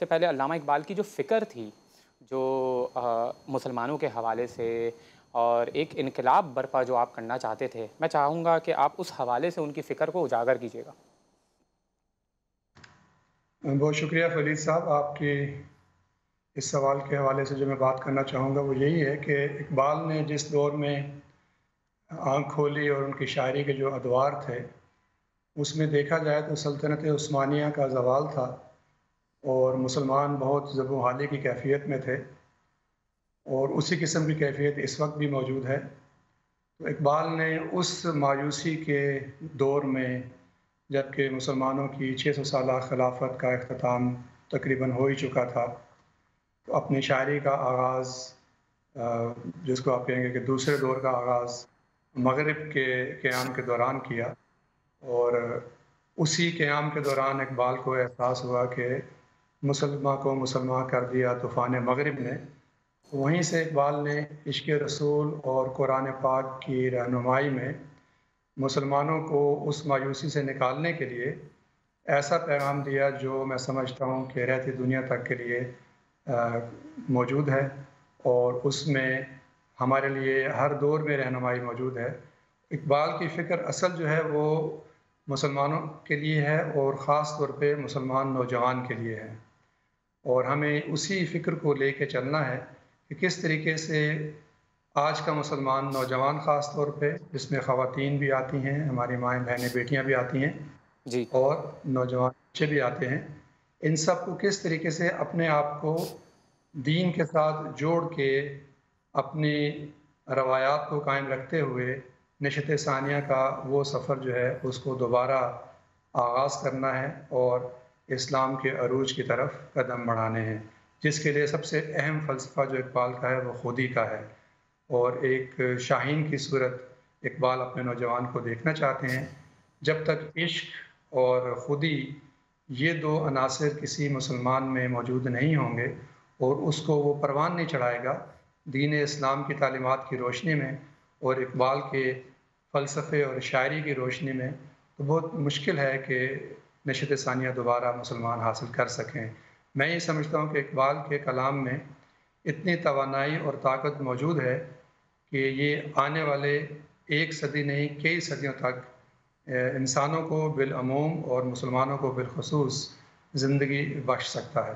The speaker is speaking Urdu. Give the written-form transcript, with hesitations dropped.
سے پہلے علامہ اقبال کی جو فکر تھی، جو مسلمانوں کے حوالے سے اور ایک انقلاب برپا جو آپ کرنا چاہتے تھے، میں چاہوں گا کہ آپ اس حوالے سے ان کی فکر کو اجاگر کیجیے گا۔ بہت شکریہ فرید صاحب، آپ کی اس سوال کے حوالے سے جو میں بات کرنا چاہوں گا وہ یہی ہے کہ اقبال نے جس دور میں آنکھ کھولی اور ان کی شاعری کے جو ادوار تھے، اس میں دیکھا جائے تو سلطنت عثمانیہ کا زوال تھا اور مسلمان بہت زب و حالی کی کیفیت میں تھے، اور اسی قسم کی کیفیت اس وقت بھی موجود ہے۔ تو اقبال نے اس مایوسی کے دور میں، جب کہ مسلمانوں کی 600 سالہ خلافت کا اختتام تقریباً ہو ہی چکا تھا، تو اپنی شاعری کا آغاز، جس کو آپ کہیں گے کہ دوسرے دور کا آغاز، مغرب کے قیام کے دوران کیا، اور اسی قیام کے دوران اقبال کو احساس ہوا کہ مسلمہ کو مسلمان کر دیا طوفان مغرب نے۔ وہیں سے اقبال نے عشق رسول اور قرآن پاک کی رہنمائی میں مسلمانوں کو اس مایوسی سے نکالنے کے لیے ایسا پیغام دیا جو میں سمجھتا ہوں کہ رہتی دنیا تک کے لیے موجود ہے، اور اس میں ہمارے لیے ہر دور میں رہنمائی موجود ہے۔ اقبال کی فکر اصل جو ہے وہ مسلمانوں کے لیے ہے، اور خاص طور پہ مسلمان نوجوان کے لیے ہے، اور ہمیں اسی فکر کو لے کے چلنا ہے کہ کس طریقے سے آج کا مسلمان نوجوان، خاص طور پہ جس میں خواتین بھی آتی ہیں، ہماری مائیں بہنیں بیٹیاں بھی آتی ہیں، جی، اور نوجوان بچے بھی آتے ہیں، ان سب کو کس طریقے سے اپنے آپ کو دین کے ساتھ جوڑ کے اپنی روایات کو قائم رکھتے ہوئے نشت ثانیہ کا وہ سفر جو ہے اس کو دوبارہ آغاز کرنا ہے، اور اسلام کے عروج کی طرف قدم بڑھانے ہیں، جس کے لیے سب سے اہم فلسفہ جو اقبال کا ہے وہ خودی کا ہے، اور ایک شاہین کی صورت اقبال اپنے نوجوان کو دیکھنا چاہتے ہیں۔ جب تک عشق اور خودی، یہ دو عناصر کسی مسلمان میں موجود نہیں ہوں گے اور اس کو وہ پروان نہیں چڑھائے گا دین اسلام کی تعلیمات کی روشنی میں اور اقبال کے فلسفے اور شاعری کی روشنی میں، تو بہت مشکل ہے کہ نشت ثانیہ دوبارہ مسلمان حاصل کر سکیں۔ میں یہ سمجھتا ہوں کہ اقبال کے کلام میں اتنی توانائی اور طاقت موجود ہے کہ یہ آنے والے ایک صدی نہیں کئی صدیوں تک انسانوں کو بالعموم اور مسلمانوں کو بالخصوص زندگی بخش سکتا ہے۔